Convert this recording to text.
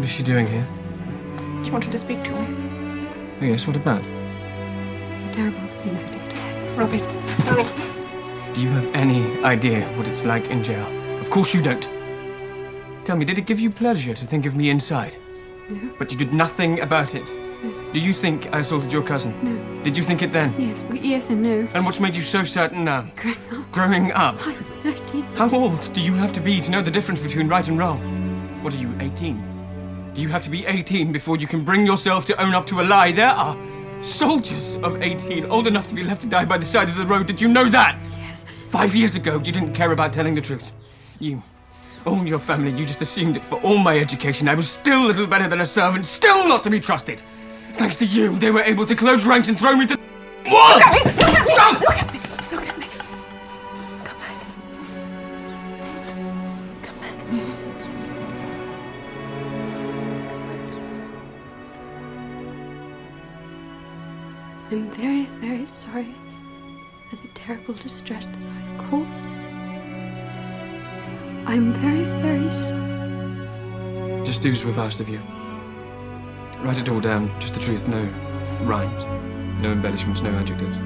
What is she doing here? She wanted to speak to me. Oh, yes, what about? The terrible thing I did. Robbie, darling. Do you have any idea what it's like in jail? Of course you don't. Tell me, did it give you pleasure to think of me inside? No. But you did nothing about it? No. Do you think I assaulted your cousin? No. Did you think it then? Yes, well, yes and no. And what's made you so certain now? Growing up. Growing up? I was 13. How old do you have to be to know the difference between right and wrong? What are you, 18? Do you have to be 18 before you can bring yourself to own up to a lie? There are soldiers of 18 old enough to be left to die by the side of the road. Did you know that? Yes. 5 years ago, you didn't care about telling the truth. You, all your family, you just assumed that for all my education, I was still little better than a servant, still not to be trusted. Thanks to you, they were able to close ranks and throw me to... What? Look at me! Look at me! Look at me! Look at me! Come back. Come back. Come back to me. I'm very, very sorry for the terrible distress that I've caused. I'm very, very sorry. Just do as we've asked of you. Write it all down, just the truth, no rhymes, no embellishments, no adjectives.